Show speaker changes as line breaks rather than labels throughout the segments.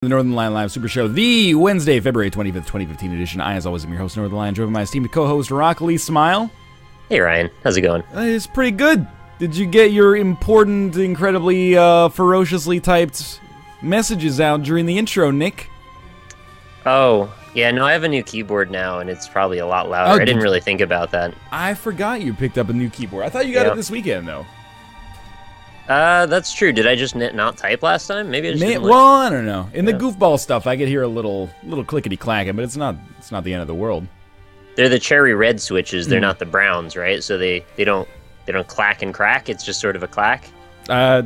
The Northern Lion Live Super Show, the Wednesday, February 25th, 2015 edition. I, as always, am your host, Northern Lion, joined by my esteemed co-host, Rock Lee Smile.
Hey, Ryan. How's it going?
It's pretty good. Did you get your important, incredibly ferociously typed messages out during the intro, Nick?
Oh, yeah, no, I have a new keyboard now, and it's probably a lot louder. I didn't really think about that.
I forgot you picked up a new keyboard. I thought you got it this weekend, though.
That's true. Did I just not type last time? Maybe I just didn't
Well, I don't know. In the goofball stuff, I could hear a little clickety-clacking, but it's not the end of the world.
They're the cherry red switches. They're not the browns, right? So they don't clack and crack. It's just sort of a clack.
I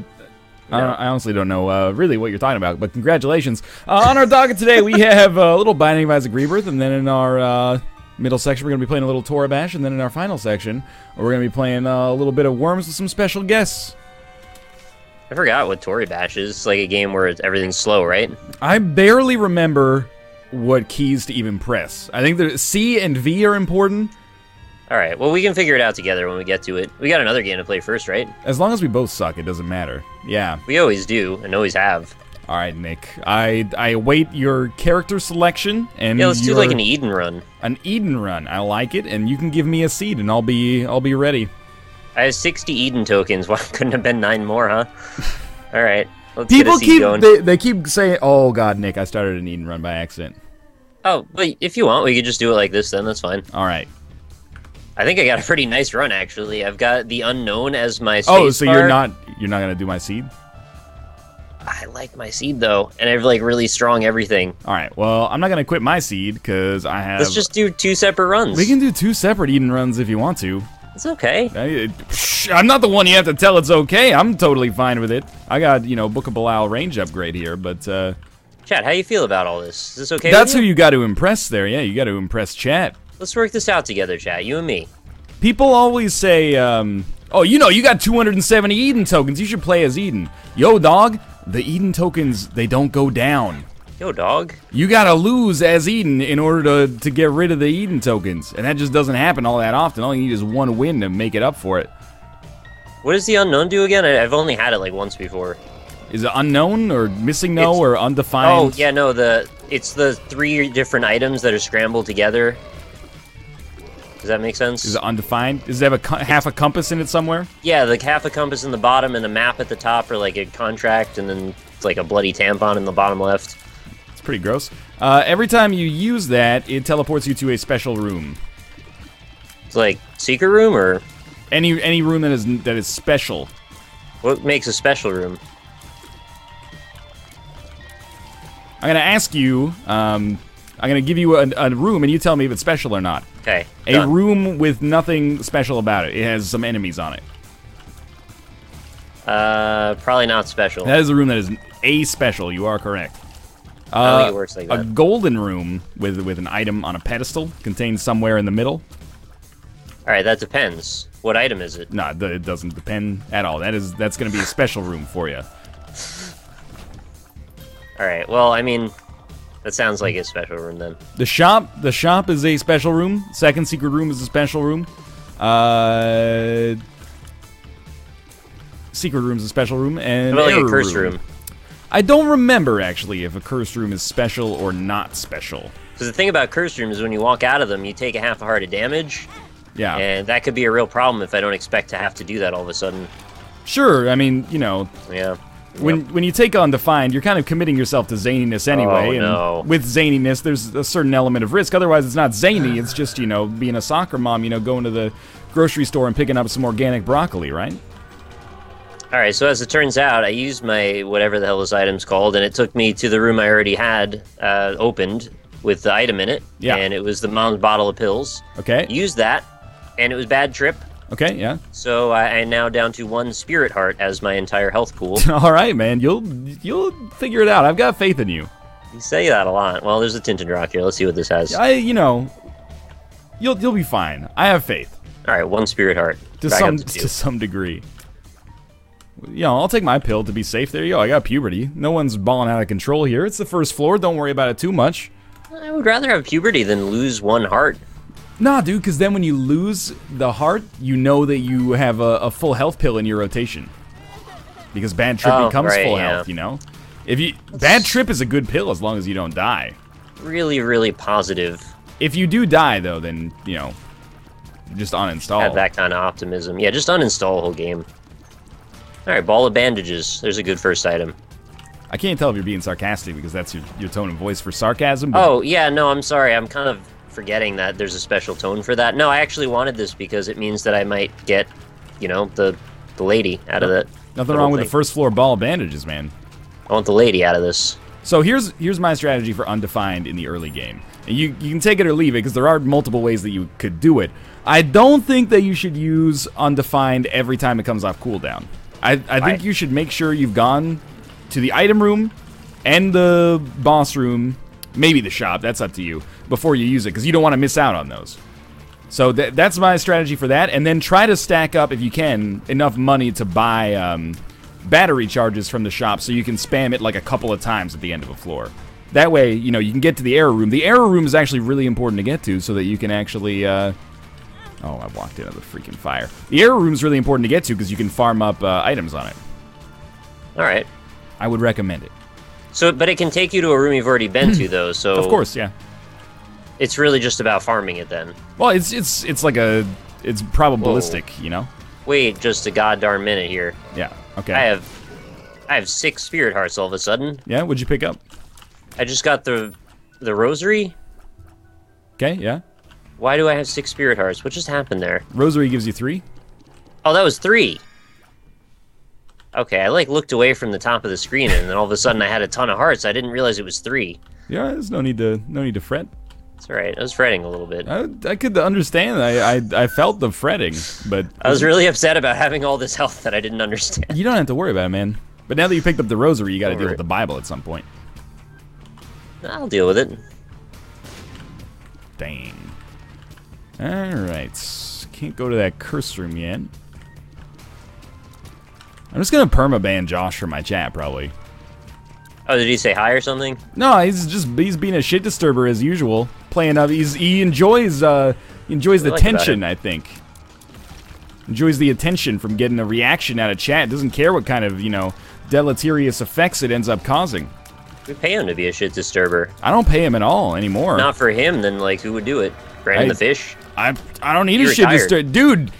honestly don't know really what you're talking about, but congratulations. On our docket today, we have a little Binding of Isaac Rebirth, and then in our middle section, we're going to be playing a little Toribash, and then in our final section, we're going to be playing a little bit of Worms with some special guests.
I forgot what Toribash is. It's like a game where everything's slow, right?
I barely remember what keys to even press. I think the C and V are important.
All right, well, we can figure it out together when we get to it. We got another game to play first, right?
As long as we both suck, it doesn't matter. Yeah.
We always do, and always have.
All right, Nick. I await your character selection. And
yeah, let's do like an Eden run.
An Eden run. I like it, and you can give me a seed, and I'll be ready.
I have 60 Eden tokens. Why couldn't have been 9 more, huh? All right, let's get a seed going.
They keep saying, "Oh God, Nick, I started an Eden run by accident."
Oh, but if you want, we could just do it like this. Then that's fine.
All right.
I think I got a pretty nice run actually. I've got the unknown as my space
Oh, so
bar.
you're not gonna do my seed?
I like my seed though, and I have like really strong everything.
All right. Well, I'm not gonna quit my seed because I have.
Let's just do 2 separate runs.
We can do 2 separate Eden runs if you want to.
It's okay.
I'm not the one you have to tell it's okay. I'm totally fine with it. I got, Book of Belial range upgrade here, but...
Chat, how you feel about all this? Is this okay
That's
with
who you got to impress there. Yeah, you got to impress chat.
Let's work this out together, chat. You and me.
People always say, oh, you got 270 Eden tokens. You should play as Eden. Yo, dog, the Eden tokens, they don't go down.
Yo, dog.
You gotta lose as Eden in order to get rid of the Eden tokens. And that just doesn't happen all that often. All you need is 1 win to make it up for it.
What does the unknown do again? I've only had it like once before.
Is it unknown or missing no or undefined?
Oh, yeah, no, it's the 3 different items that are scrambled together. Does that make sense?
Is it undefined? Does it have half a compass in it somewhere?
Yeah, like half a compass in the bottom and a map at the top, or like a contract, and then it's like a bloody tampon in the bottom left.
Pretty gross. Every time you use that, it teleports you to a special room.
It's like secret room or
any room that is special.
What makes a special room?
I'm gonna ask you. I'm gonna give you a room, and you tell me if it's special or not.
Okay.
A room with nothing special about it. It has some enemies on it.
Probably not special.
That is a room that is a special. You are correct.
I don't think it works like that.
A golden room with an item on a pedestal contained somewhere in the middle.
All right, that depends. What item is it?
No, it doesn't depend at all. That's going to be a special room for you.
All right. Well, I mean, that sounds like a special room then.
The shop is a special room. Second secret room is a special room. Secret room is a special room, and
what about like a cursed room?
I don't remember, actually, if a cursed room is special or not special.
Because the thing about cursed rooms is when you walk out of them, you take a half a heart of damage.
Yeah.
And that could be a real problem if I don't expect to have to do that all of a sudden.
Sure, I mean,
Yeah.
When you take on Defined, you're kind of committing yourself to zaniness anyway.
Oh, no.
And with zaniness, there's a certain element of risk. Otherwise, it's not zany. It's just, being a soccer mom, going to the grocery store and picking up some organic broccoli, right?
All right, so as it turns out, I used my whatever the hell this item's called, and it took me to the room I already had opened with the item in it.
Yeah.
And it was the mom's bottle of pills.
Okay.
Used that, and it was bad trip.
Okay, yeah.
So I'm now down to 1 spirit heart as my entire health pool.
All right, man. You'll figure it out. I've got faith in you.
You say that a lot. Well, there's a tinted rock here. Let's see what this has.
You'll be fine. I have faith.
All right, 1 spirit heart.
To some degree. I'll take my pill to be safe. There you go. I got puberty. No one's balling out of control here. It's the first floor. Don't worry about it too much.
I would rather have puberty than lose 1 heart.
Nah, dude, because then when you lose the heart, you know that you have a full health pill in your rotation. Because bad trip becomes full health, Bad trip is a good pill as long as you don't die.
Really, really positive.
If you do die, though, then, you know, just uninstall.
Have that kind of optimism. Yeah, just uninstall the whole game. Alright, ball of bandages. There's a good first item.
I can't tell if you're being sarcastic because that's your tone of voice for sarcasm. But...
Oh, yeah, no, I'm sorry. I'm kind of forgetting that there's a special tone for that. No, I actually wanted this because it means that I might get, you know, the lady out of that.
Nothing wrong with the first floor ball of bandages, man.
I want the lady out of this.
So here's my strategy for undefined in the early game. And you can take it or leave it because there are multiple ways that you could do it. I don't think that you should use undefined every time it comes off cooldown. I think you should make sure you've gone to the item room and the boss room, maybe the shop, that's up to you, before you use it because you don't want to miss out on those. So that's my strategy for that. And then try to stack up, if you can, enough money to buy battery charges from the shop so you can spam it like a couple of times at the end of a floor. That way, you know, you can get to the error room. The error room is actually really important to get to so that you can actually... oh, I walked into the freaking fire. The error room is really important to get to because you can farm up items on it.
All right.
I would recommend it.
So, but it can take you to a room you've already been to, though, so...
Of course, yeah.
It's really just about farming it, then.
Well, it's like a... It's probabilistic, you know?
Wait just a goddamn minute here.
Yeah, okay.
I have 6 spirit hearts all of a sudden.
Yeah, what'd you pick up?
I just got the rosary.
Okay, yeah.
Why do I have 6 spirit hearts? What just happened there?
Rosary gives you 3.
Oh, that was 3. Okay, I like looked away from the top of the screen, and then all of a sudden I had a ton of hearts. I didn't realize it was 3.
Yeah, there's no need to fret.
That's all right. I was fretting a little bit.
I could understand. I felt the fretting, but
I was really upset about having all this health that I didn't understand.
You don't have to worry about it, man. But now that you picked up the rosary, you got to deal with the Bible at some point.
I'll deal with it.
Dang. Alright. Can't go to that curse room yet. I'm just gonna permaban Josh from my chat, probably.
Oh, did he say hi or something?
No, he's being a shit disturber as usual. Playing up. He enjoys the tension, I think. Enjoys the attention from getting a reaction out of chat. Doesn't care what kind of, you know, deleterious effects it ends up causing.
We pay him to be a shit disturber.
I don't pay him at all anymore.
Not for him, then like who would do it? Brandon the fish?
I don't need a shit disturber. Dude,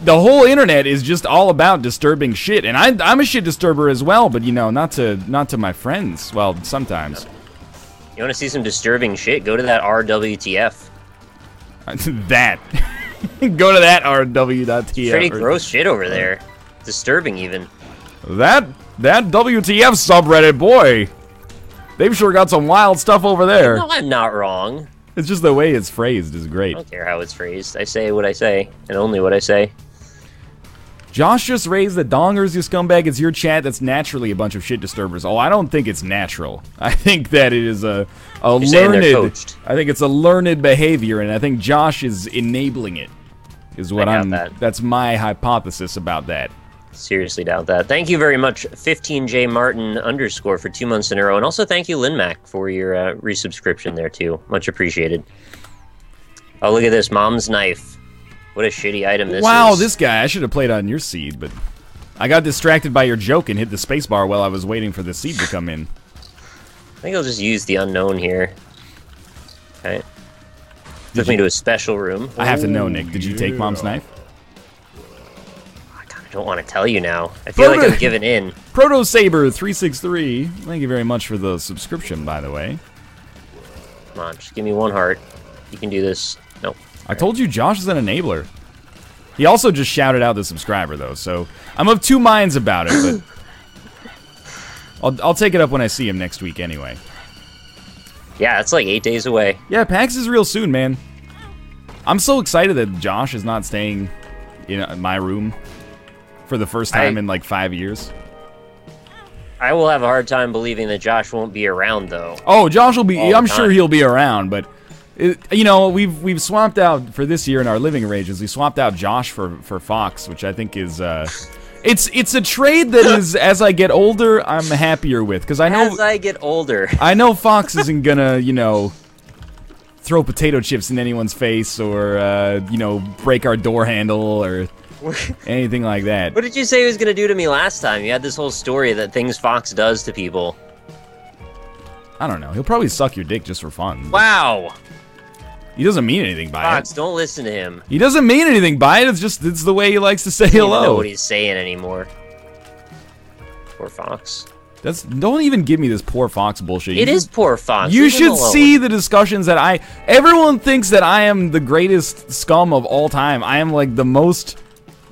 the whole internet is just all about disturbing shit. And I'm a shit disturber as well, but you know, not to my friends. Well, sometimes.
You want to see some disturbing shit? Go to that RWTF.
That. Go to that RW.tf.
Pretty gross shit over there. Disturbing even.
That WTF subreddit, boy. They've sure got some wild stuff over there.
No, I'm not wrong.
It's just the way it's phrased is great.
I don't care how it's phrased. I say what I say, and only what I say.
Josh just raised the dongers, you scumbag. It's your chat that's naturally a bunch of shit disturbers. Oh, I don't think it's natural. I think that it is a learned... I think it's a learned behavior, and I think Josh is enabling it. Is what That's my hypothesis about that.
Seriously doubt that. Thank you very much, 15J Martin _ for 2 months in a row. And also thank you, LinMac, for your resubscription there, too. Much appreciated. Oh, look at this. Mom's knife. What a shitty item this is.
Wow, this guy. I should have played on your seed, but I got distracted by your joke and hit the spacebar while I was waiting for the seed to come in.
I think I'll just use the unknown here. Okay. Took me to a special room.
I have to know, Nick. Did you take Mom's knife?
I don't want to tell you now. I feel like I'm giving in.
Proto Saber 363. Thank you very much for the subscription, by the way.
Come on, just give me 1 heart. You can do this. Nope.
I told you Josh is an enabler. He also just shouted out the subscriber, though, so I'm of 2 minds about it, but I'll take it up when I see him next week anyway.
Yeah, it's like 8 days away.
Yeah, PAX is real soon, man. I'm so excited that Josh is not staying in my room for the first time in like 5 years.
I will have a hard time believing that Josh won't be around, though.
Oh, Josh will be. I'm sure he'll be around, but you know, we've swapped out for this year in our living arrangements. We swapped out Josh for Fox, which I think is it's a trade that is, as I get older, I'm happier with, because I know
as I get older,
I know Fox isn't gonna, you know, throw potato chips in anyone's face or you know, break our door handle or anything like that.
What did you say he was going to do to me last time? You had this whole story that things Fox does to people.
I don't know. He'll probably suck your dick just for fun.
Wow.
He doesn't mean anything by
Fox,
it.
don't listen to him.
He doesn't mean anything by it. It's the way he likes to say
I don't
hello.
even know what he's saying anymore. Poor Fox.
Don't even give me this poor Fox bullshit.
It is poor Fox.
You should see the discussions that everyone thinks that I am the greatest scum of all time. I am like the most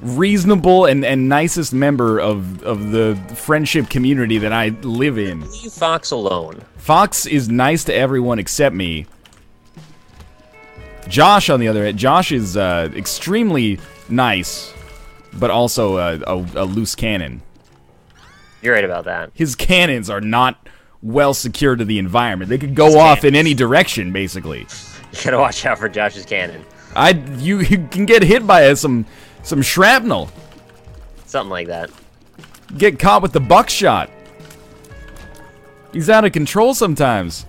reasonable and nicest member of the friendship community that I live in.
Leave Fox alone.
Fox is nice to everyone except me. Josh, on the other hand, Josh is extremely nice, but also a loose cannon.
You're right about that.
His cannons are not well secured to the environment. They could go off in any direction, basically.
You gotta watch out for Josh's cannon.
You can get hit by some shrapnel.
Something like that.
Get caught with the buckshot. He's out of control sometimes.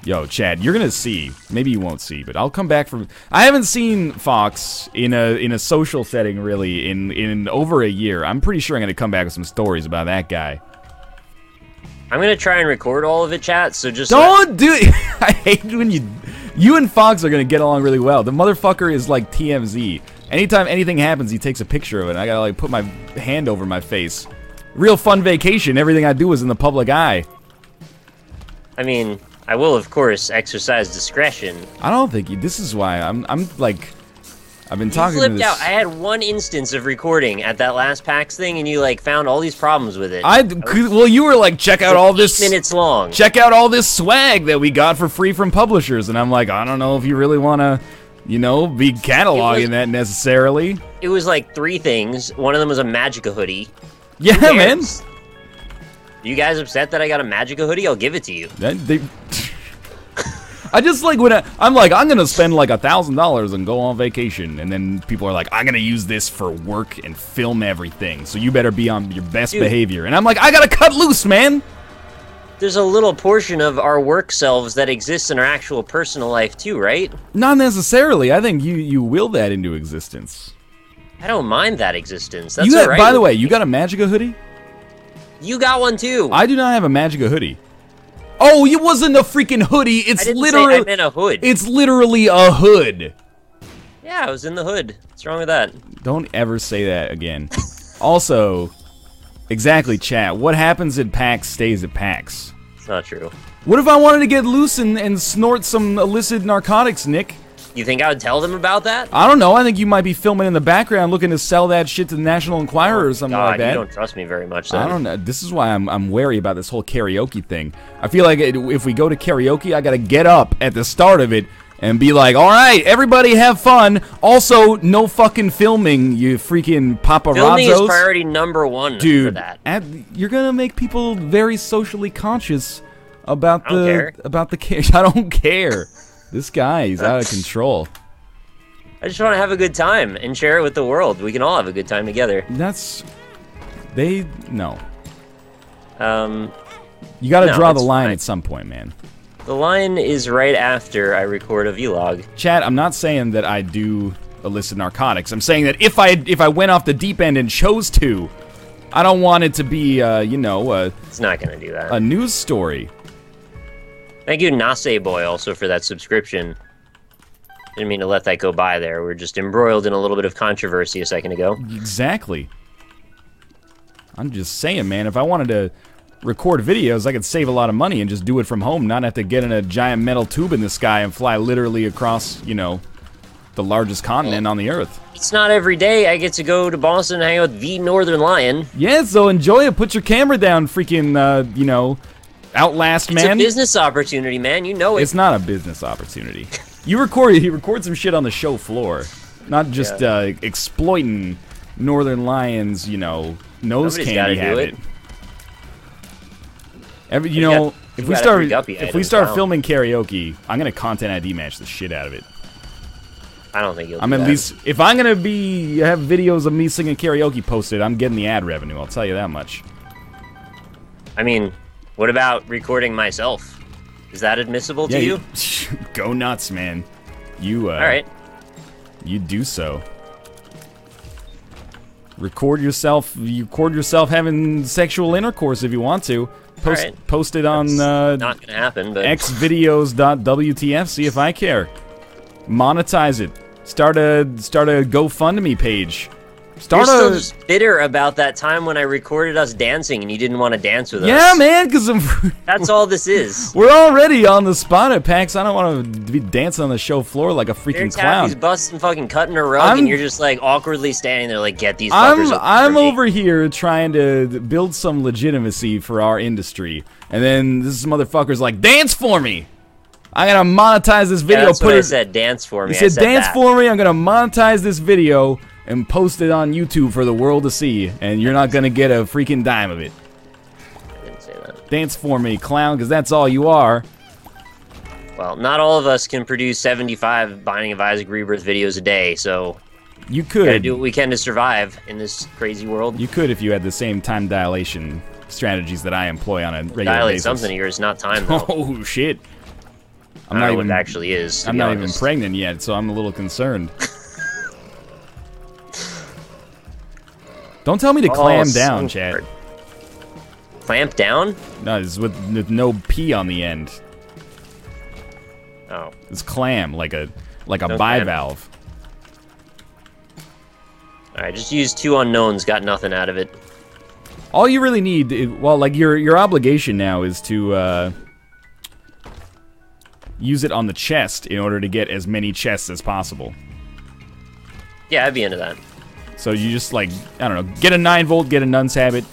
Yo, Chad, you're gonna see. Maybe you won't see, but I'll come back from. I haven't seen Fox in a social setting really in over a year. I'm pretty sure I'm gonna come back with some stories about that guy.
I'm gonna try and record all of it, chat. So just
don't do it. I hate when you and Fox are gonna get along really well. The motherfucker is like TMZ. Anytime anything happens, he takes a picture of it. And I gotta like put my hand over my face. Real fun vacation. Everything I do is in the public eye.
I mean, I will, of course, exercise discretion.
I don't think this is why I'm like, I've been talking to this.
Out. I had one instance of recording at that last PAX thing, and you like found all these problems with it.
Well, you were like, check out all this
8 minutes long.
Check out all this swag that we got for free from publishers, and I'm like, I don't know if you really want to, be cataloging that necessarily.
It was like 3 things. One of them was a Magica hoodie.
Yeah, man.
You guys upset that I got a Magica hoodie? I'll give it to you.
I just like when I'm like, I'm gonna spend like $1,000 and go on vacation, and then people are like, I'm gonna use this for work and film everything, so you better be on your best behavior. And I'm like, I gotta cut loose, man.
There's a little portion of our work selves that exists in our actual personal life too, right?
Not necessarily. I think you will that into existence.
I don't mind that existence. That's all right.
By the way, you got a Magica hoodie?
You got one too.
I do not have a Magica hoodie. Oh, it wasn't a freaking hoodie. It's literally.
I meant a hood.
It's literally a hood.
Yeah, I was in the hood. What's wrong with that?
Don't ever say that again. Also, exactly, chat. What happens at PAX stays at PAX.
It's not true.
What if I wanted to get loose and snort some illicit narcotics, Nick?
You think I would tell them about that?
I don't know. I think you might be filming in the background looking to sell that shit to the National Enquirer or something like that.
You don't trust me very much, then.
I don't know. This is why I'm wary about this whole karaoke thing. I feel like if we go to karaoke, I gotta get up at the start of it and be like, all right, everybody have fun. Also, no fucking filming, you freaking paparazzos.
Filming is priority number 1 for that.
You're gonna make people very socially conscious about the I don't care. This guy, he's out of control.
I just want to have a good time and share it with the world. We can all have a good time together.
No. You gotta draw the line at some point, man.
The line is right after I record a vlog.
Chad, I'm not saying that I do illicit narcotics. I'm saying that if I went off the deep end and chose to, I don't want it to be,
it's not gonna do that.
A news story.
Thank you, Nase Boy, also for that subscription. Didn't mean to let that go by there. We're just embroiled in a little bit of controversy a second ago.
Exactly. I'm just saying, man, if I wanted to record videos, I could save a lot of money and just do it from home, not have to get in a giant metal tube in the sky and fly literally across, the largest continent on the Earth.
It's not every day I get to go to Boston and hang out with the Northern Lion.
Yeah, so enjoy it. Put your camera down, freaking, Outlast, man.
It's a business opportunity, man. You know it.
It's not a business opportunity. He records some shit on the show floor, not just exploiting Northern Lions, nose candy habit. If we start filming karaoke, I'm gonna content ID match the shit out of it.
I don't think you'll.
At least if I'm gonna have videos of me singing karaoke posted, I'm getting the ad revenue. I'll tell you that much.
I mean. What about recording myself? Is that admissible to you?
Go nuts, man. All
right.
You do so. Record yourself having sexual intercourse if you want to. Post it on
not gonna happen, but
xvideos.wtf. See if I care. Monetize it. Start a GoFundMe page.
You're still just bitter about that time when I recorded us dancing and you didn't want to dance with us.
Yeah, man, because
that's all this is.
We're already on the spot at PAX. I don't want to be dancing on the show floor like a freaking clown.
He's busting fucking cutting a rug, and you're just like awkwardly standing there like, get these fuckers
I'm over here trying to build some legitimacy for our industry, and then this motherfucker's like, dance for me. I gotta monetize this video.
Yeah, that's what I said, dance for me.
He said, dance for me. I'm gonna monetize this video and post it on YouTube for the world to see, and you're not gonna get a freaking dime of it.
I didn't say that.
Dance for me, clown, because that's all you are.
Well, not all of us can produce 75 Binding of Isaac Rebirth videos a day, so
you could.
We gotta do what we can to survive in this crazy world.
You could if you had the same time dilation strategies that I employ on a regular
Dilate
basis.
Something here is not time, though.
Oh, shit.
I don't know what it actually is.
I'm not even pregnant yet, so I'm a little concerned. Don't tell me to clam down, Chad.
Clamp down?
No, it's with no P on the end.
Oh.
It's clam, like a
No
bivalve.
Alright, just use two unknowns, got nothing out of it.
All you really need, well, like your obligation now is to use it on the chest in order to get as many chests as possible.
Yeah, I'd be into that.
So you just, like, I don't know, get a 9-volt, get a nun's habit.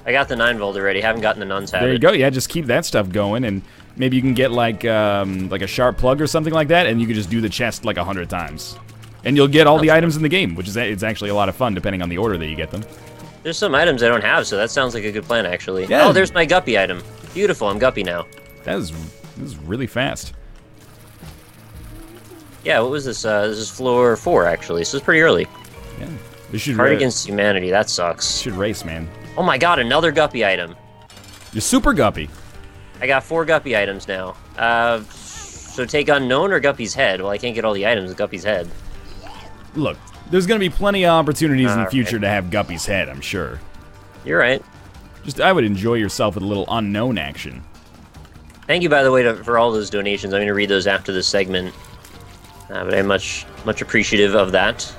I got the 9-volt already, haven't gotten the nun's habit.
There you go, yeah, just keep that stuff going, and maybe you can get, like a sharp plug or something like that, and you can just do the chest, like, 100 times. And you'll get all the items in the game, which is it's actually a lot of fun, depending on the order that you get them.
There's some items I don't have, so that sounds like a good plan, actually.
Yeah.
Oh, there's my Guppy item. Beautiful, I'm Guppy now.
This is really fast.
Yeah, what was this? This is floor 4, actually, so it's pretty early.
Yeah. This should
Hard against humanity, that sucks.
Should race, man.
Oh my god, another Guppy item.
You're super Guppy.
I got 4 Guppy items now. So take Unknown or Guppy's head? Well, I can't get all the items with Guppy's head.
Look, there's gonna be plenty of opportunities in the future to have Guppy's head, I'm sure.
You're right.
Just, I would enjoy yourself with a little Unknown action.
Thank you, by the way, for all those donations. I'm going to read those after this segment. But I'm much appreciative of that.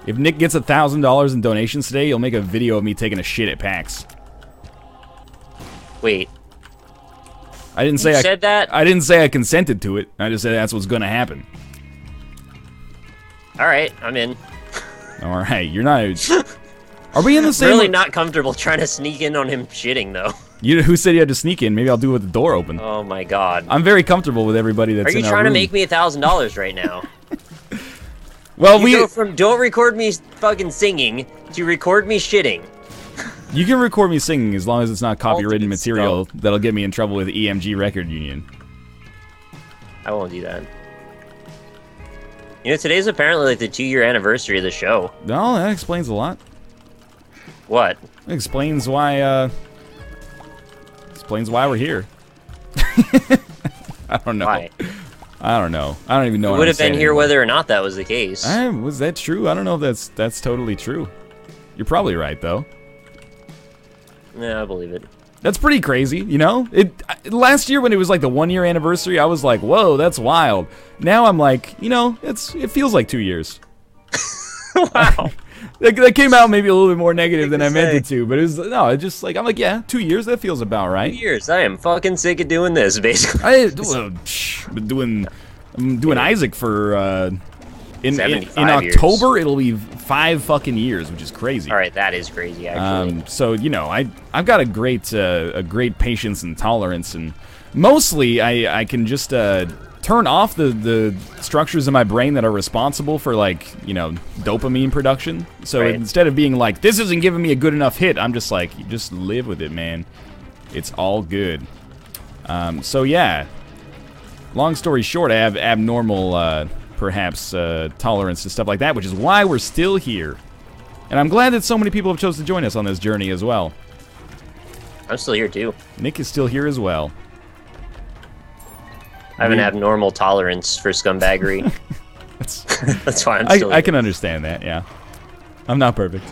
If Nick gets $1,000 in donations today, he'll make a video of me taking a shit at PAX.
Wait.
I didn't say
you said that?
I didn't say I consented to it. I just said that's what's gonna happen.
Alright, I'm in.
Alright, you're not... Are we in the same...
Really not comfortable trying to sneak in on him shitting, though.
Who said you had to sneak in? Maybe I'll do it with the door open.
Oh my god.
I'm very comfortable with everybody that's in our room.
Are you trying to make me $1,000 right now?
Well,
you go from don't record me fucking singing to record me shitting.
You can record me singing as long as it's not copywritten material that'll get me in trouble with the EMG Record Union.
I won't do that. You know, today's apparently like the 2-year anniversary of the show.
No, that explains a lot.
What?
It explains why, we're here. I don't know.
Why?
I don't know. I don't even know.
We would have been here whether or not that was the case.
Was that true? I don't know if that's totally true. You're probably right, though.
Yeah, I believe it.
That's pretty crazy, you know? Last year when it was like the 1-year anniversary, I was like, whoa, that's wild. Now I'm like, you know, it feels like 2 years.
Wow.
That came out maybe a little bit more negative than I meant it to, but it was, no, it just like, I'm like, yeah, 2 years, that feels about right.
2 years, I am fucking sick of doing this, basically.
I'm doing Isaac for, in October,
years.
It'll be 5 fucking years, which is crazy.
Alright, that is crazy, actually.
So, you know, I've got a great patience and tolerance, and mostly I can just, turn off the structures in my brain that are responsible for, like, you know, dopamine production. So instead of being like, this isn't giving me a good enough hit, I'm just like, you just live with it, man. It's all good. So yeah, long story short, I have abnormal, perhaps, tolerance to stuff like that, which is why we're still here. And I'm glad that so many people have chosen to join us on this journey as well.
I'm still here, too.
Nick is still here as well.
I have an abnormal tolerance for scumbaggery. That's why I'm still here.
I can understand that, yeah. I'm not perfect.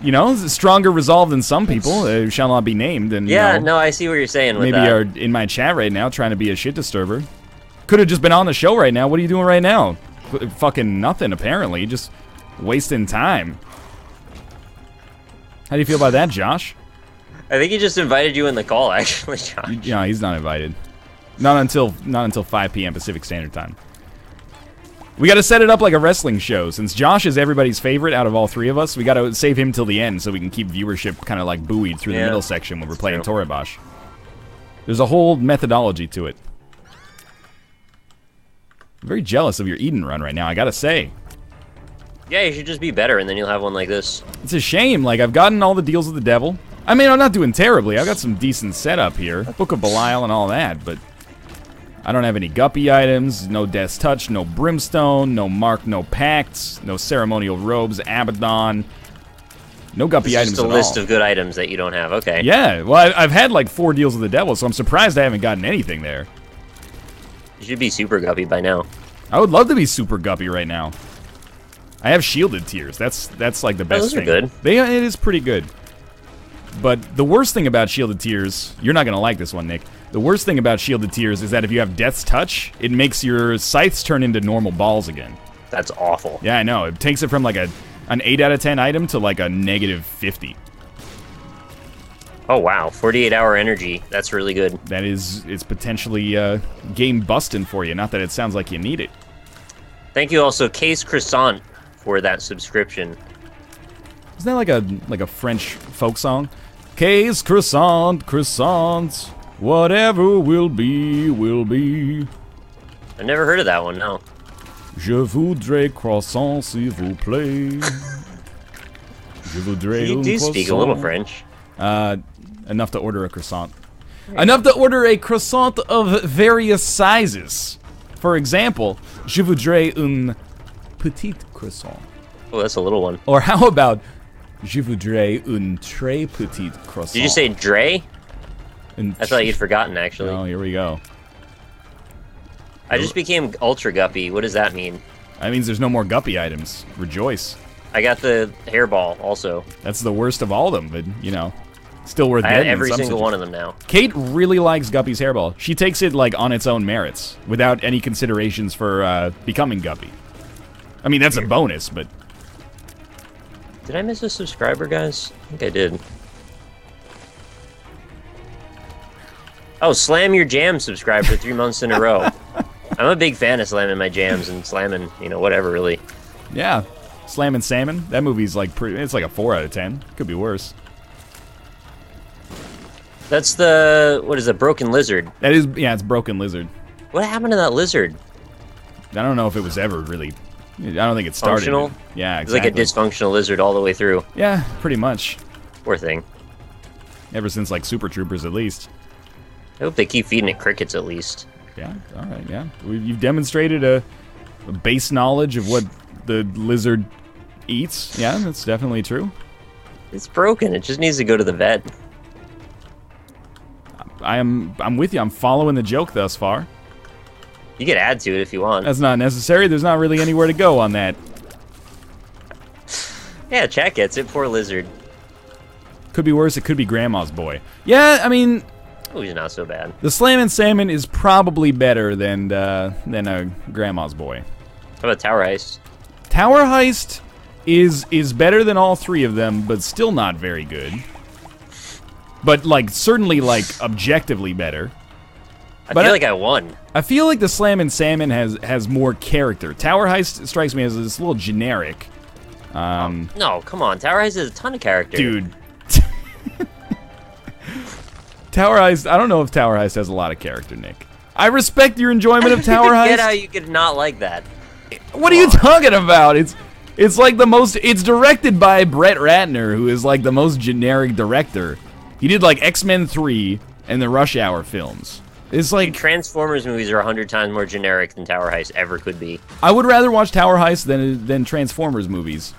You know, stronger resolve than some people who shall not be named. And
yeah,
you know,
no, I see what you're saying with
maybe
that.
are in my chat right now trying to be a shit disturber. Could have just been on the show right now. What are you doing right now? Fucking nothing, apparently. Just wasting time. How do you feel about that, Josh?
I think he just invited you in the call, actually, Josh.
No, he's not invited. Not until 5 p.m. Pacific Standard Time. We got to set it up like a wrestling show. Since Josh is everybody's favorite out of all three of us, we got to save him till the end so we can keep viewership kind of like buoyed through the middle section when we're playing Toribash. There's a whole methodology to it. I'm very jealous of your Eden run right now, I gotta say.
Yeah, you should just be better, and then you'll have one like this.
It's a shame. Like, I've gotten all the deals with the devil. I mean, I'm not doing terribly. I've got some decent setup here. Book of Belial and all that, but I don't have any guppy items, no Death's Touch, no Brimstone, no Mark, no Pacts, no Ceremonial Robes, Abaddon. No guppy items at all.
Just a list of good items that you don't have, okay.
Yeah, well, I've had like 4 deals with the devil, so I'm surprised I haven't gotten anything there.
You should be super guppy by now.
I would love to be super guppy right now. I have shielded tears. That's like the best thing.
Those are good.
It is pretty good. But the worst thing about shielded tears, you're not gonna like this one, Nick. The worst thing about shielded tears is that if you have Death's Touch, it makes your scythes turn into normal balls again.
That's awful.
Yeah, I know. It takes it from like an 8 out of 10 item to like a negative 50.
Oh wow, 48-hour energy. That's really good.
That is, it's potentially game busting for you. Not that it sounds like you need it.
Thank you also, Case Croissant, for that subscription.
Isn't that like a French folk song? Case croissant, croissants, whatever will be, will be.
I've never heard of that one, no.
Je voudrais croissant, s'il vous plaît. Je voudrais
You do
croissant.
speak a little French.
Enough to order a croissant. Enough to order a croissant of various sizes. For example, je voudrais un petit croissant.
Oh, that's a little one.
Or how about je voudrais un très petit croissant?
Did you say Dre? I thought you'd forgotten, actually.
Oh, here we go.
I just became ultra guppy. What does that mean?
That means there's no more guppy items. Rejoice.
I got the hairball also.
That's the worst of all of them, but, you know, still worth
I
getting.
have every single one of them now.
Kate really likes Guppy's hairball. She takes it, like, on its own merits, without any considerations for becoming Guppy. I mean, that's a bonus, but...
Did I miss a subscriber, guys? I think I did. Oh, Slam Your Jam subscribed for 3 months in a row. I'm a big fan of slamming my jams and slamming, you know, whatever, really.
Yeah. Slammin' Salmon. That movie's, like, it's like a 4 out of 10. Could be worse.
That's the... What is it? Broken Lizard.
That is... Yeah, it's Broken Lizard.
What happened to that lizard?
I don't know if it was ever really... I don't think it started.
Functional?
Yeah, exactly.
It's like a dysfunctional lizard all the way through.
Yeah, pretty much.
Poor thing.
Ever since, like, Super Troopers, at least.
I hope they keep feeding it crickets, at least.
Yeah, alright, yeah. You've demonstrated a base knowledge of what the lizard eats. Yeah, that's definitely true.
It's broken. It just needs to go to the vet.
I'm with you. I'm following the joke thus far.
You can add to it if you want.
That's not necessary. There's not really anywhere to go on that.
Yeah, chat gets it. Poor lizard.
Could be worse. It could be Grandma's boy. Yeah, I mean...
Oh, he's not so bad.
The Slammin' Salmon is probably better than a Grandma's boy.
How about Tower Heist?
Tower Heist is better than all 3 of them, but still not very good. But, like, certainly, like, objectively better.
I feel like I won.
I feel like the Slammin' Salmon has more character. Tower Heist strikes me as this little generic.
No, come on. Tower Heist has a ton of character.
Dude. Tower Heist, I don't know if Tower Heist has a lot of character, Nick. I respect your enjoyment of Tower Heist.
Get how you could not like that.
What are you talking about? It's like the most... It's directed by Brett Ratner, who is like the most generic director. He did like X-Men 3 and the Rush Hour films. It's like...
Transformers movies are 100 times more generic than Tower Heist ever could be.
I would rather watch Tower Heist than Transformers movies.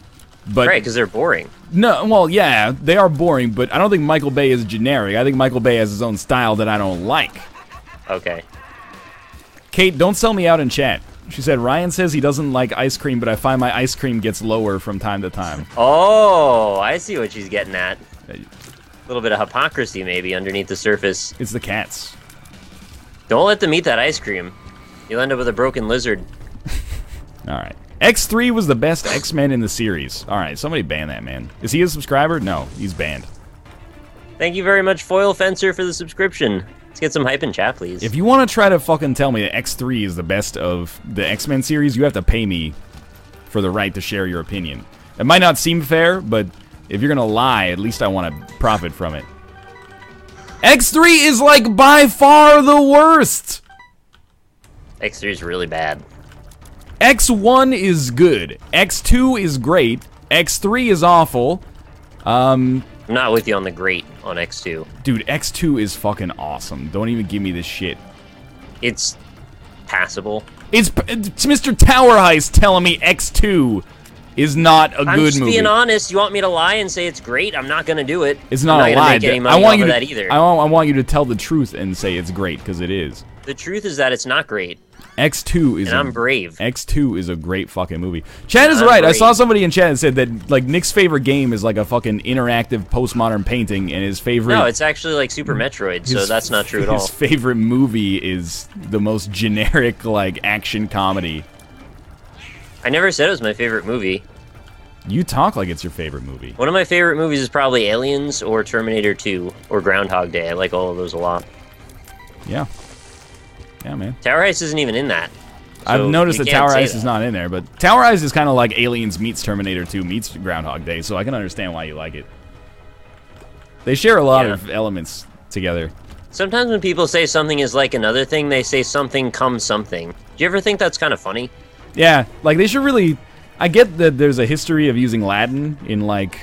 But
right, because they're boring.
No, well, yeah, they are boring, but I don't think Michael Bay is generic. I think Michael Bay has his own style that I don't like.
Okay.
Kate, don't sell me out in chat. She said, Ryan says he doesn't like ice cream, but I find my ice cream gets lower from time to time.
Oh, I see what she's getting at. A little bit of hypocrisy, maybe, underneath the surface.
It's the cats.
Don't let them eat that ice cream. You'll end up with a broken lizard.
Alright. X3 was the best X-Men in the series. Alright, somebody ban that, man. Is he a subscriber? No, he's banned.
Thank you very much, Foil Fencer, for the subscription. Let's get some hype in chat, please.
If you want to try to fucking tell me that X3 is the best of the X-Men series, you have to pay me for the right to share your opinion. It might not seem fair, but if you're gonna lie, at least I want to profit from it. X3 is, like, by far the worst!
X3 is really bad.
X1 is good. X2 is great. X3 is awful.
I'm not with you on the great on X2.
Dude, X2 is fucking awesome. Don't even give me this shit.
It's passable.
It's Mr. Tower Heist telling me X2 is not a good movie.
I'm just being honest. You want me to lie and say it's great? I'm not gonna do it.
It's not a lie.
I'm not gonna make any money off of that either.
I want you to tell the truth and say it's great, because it is.
The truth is that it's not great.
X2 is.
And I'm brave.
X2 is a great fucking movie. Chad is right. I saw somebody in chat that said that, like, Nick's favorite game is like a fucking interactive postmodern painting, and his favorite.
No, it's actually like Super Metroid, so that's not true at all.
His favorite movie is the most generic, like, action comedy.
I never said it was my favorite movie.
You talk like it's your favorite movie.
One of my favorite movies is probably Aliens or Terminator 2 or Groundhog Day. I like all of those a lot.
Yeah. Yeah, man.
Tower Heist isn't even in that. So
I've noticed that Tower Heist is not in there, but Tower Heist is kind of like Aliens meets Terminator 2 meets Groundhog Day, so I can understand why you like it. They share a lot of elements together.
Sometimes when people say something is like another thing, they say something comes something. Do you ever think that's kind of funny?
Yeah, like they should really... I get that there's a history of using Latin in, like,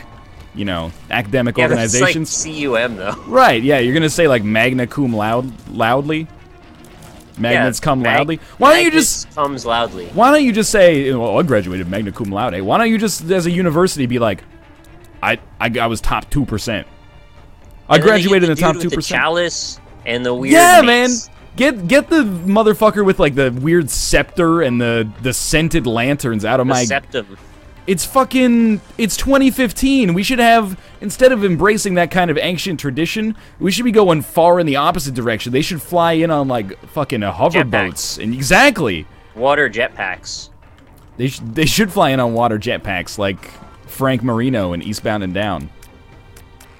you know, academic organizations.
It's like cum, though.
Right, yeah, you're gonna say, like, magna cum loudly. Magnets come loudly. Why don't you just
comes loudly?
Why don't you just say, well, I graduated magna cum laude. Why don't you just, as a university, be like, I was top 2%. I graduated in the top 2%.
The chalice and the weird.
Yeah, man. Get the motherfucker with, like, the weird scepter and the scented lanterns out of my...
septum.
It's fucking... It's 2015. We should have... Instead of embracing that kind of ancient tradition, we should be going far in the opposite direction. They should fly in on, like, fucking hoverboats. And exactly.
Water jetpacks.
They should fly in on water jetpacks, like Frank Marino in Eastbound and Down.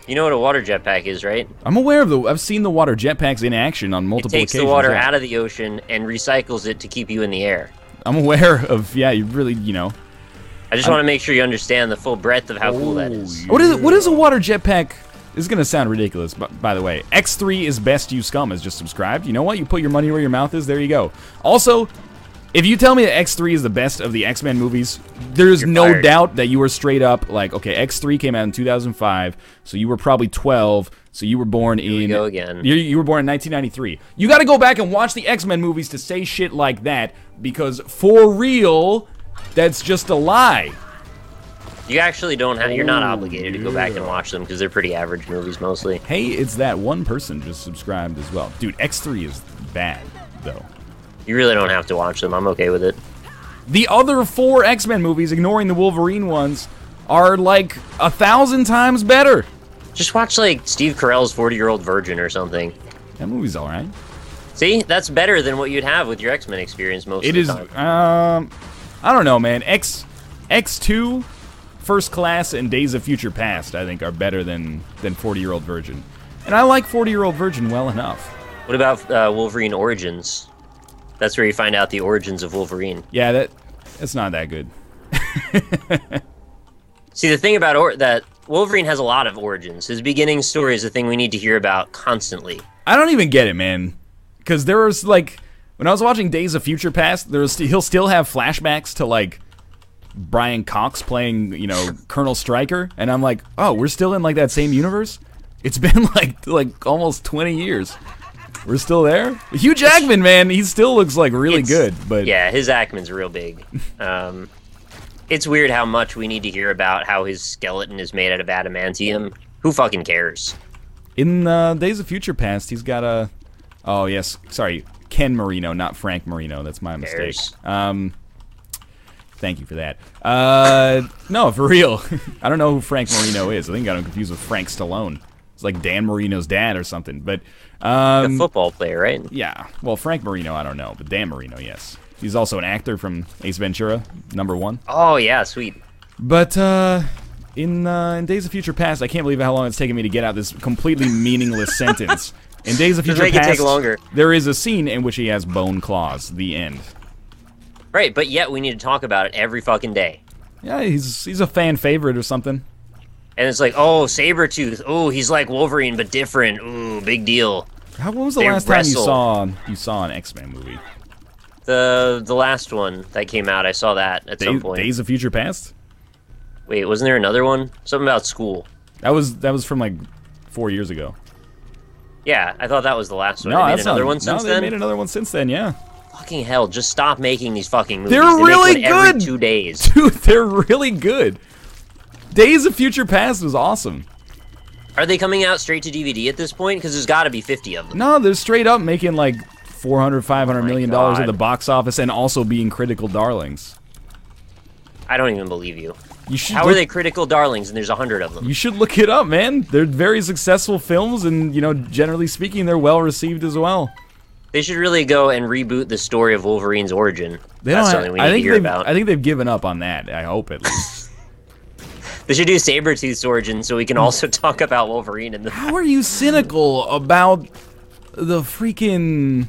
You know what a water jetpack is, right?
I'm aware of I've seen the water jetpacks in action on multiple occasions.
It takes the water out of the ocean and recycles it to keep you in the air.
I'm aware of, yeah, you really, you know.
I just want to make sure you understand the full breadth of how cool that is.
Yeah. What is a water jetpack? This is going to sound ridiculous, but by the way, X3 is best you scum has just subscribed. You know what? You put your money where your mouth is, there you go. Also, if you tell me that X3 is the best of the X-Men movies, there's no doubt that you were straight up like, okay, X3 came out in 2005, so you were probably 12, so you were born in... Here we
go again.
You were born in 1993. You got to go back and watch the X-Men movies to say shit like that, because for real, that's just a lie.
You actually don't have... You're not obligated to go back and watch them, because they're pretty average movies, mostly.
Hey, it's that one person just subscribed as well. Dude, X3 is bad, though.
You really don't have to watch them. I'm okay with it.
The other 4 X-Men movies, ignoring the Wolverine ones, are like 1,000 times better.
Just watch, like, Steve Carell's 40-Year-Old Virgin or something.
That movie's alright.
See? That's better than what you'd have with your X-Men experience most of the
time. I don't know, man. X2, First Class, and Days of Future Past, I think, are better than 40-Year-Old Virgin. And I like 40-Year-Old Virgin well enough.
What about Wolverine Origins? That's where you find out the origins of Wolverine.
Yeah, that's not that good.
See, the thing about that Wolverine has a lot of origins. His beginning story is the thing we need to hear about constantly.
I don't even get it, man. Because there was, like, when I was watching Days of Future Past, he'll still have flashbacks to, like, Brian Cox playing, you know, Colonel Stryker, and I'm like, oh, we're still in, like, that same universe? It's been, like almost 20 years. We're still there? Hugh Jackman, man, he still looks like really good, but...
Yeah, his Ackman's real big. It's weird how much we need to hear about how his skeleton is made out of adamantium. Who fucking cares?
In Days of Future Past, he's got a... Oh, yes, sorry. Ken Marino, not Frank Marino. That's my mistake. Thank you for that. No, for real. I don't know who Frank Marino is. I think I got him confused with Frank Stallone. It's like Dan Marino's dad or something. But
a football player, right?
Yeah. Well, Frank Marino, I don't know, but Dan Marino, yes. He's also an actor from Ace Ventura, #1.
Oh yeah, sweet.
But in Days of Future Past, I can't believe how long it's taken me to get out this completely meaningless sentence. In Days of Future
Just make
Past,
it take longer.
There is a scene in which he has bone claws. The end.
Right, but yet we need to talk about it every fucking day.
Yeah, he's a fan favorite or something.
And it's like, oh, Sabretooth. Oh, he's like Wolverine, but different. Ooh, big deal.
What was the last time you saw an X-Men movie?
The last one that came out, I saw that at some point.
Days of Future Past?
Wait, wasn't there another one? Something about school.
That was from like 4 years ago.
Yeah, I thought that was the last one.
No,
they made another one since then?
they made another one since then, yeah.
Fucking hell, just stop making these fucking movies.
They're really good!
Every 2 days.
Dude, they're really good. Days of Future Past was awesome.
Are they coming out straight to DVD at this point? Because there's got to be 50 of them.
No, they're straight up making like $400-500 million at the box office and also being critical darlings.
I don't even believe you.
How
are they critical darlings and there's 100 of them?
You should look it up, man. They're very successful films and, you know, generally speaking, they're well received as well.
They should really go and reboot the story of Wolverine's origin. That's something we need to hear about.
I think they've given up on that, I hope at least.
They should do Sabretooth's origin so we can also talk about Wolverine in the...
How are you cynical about the freaking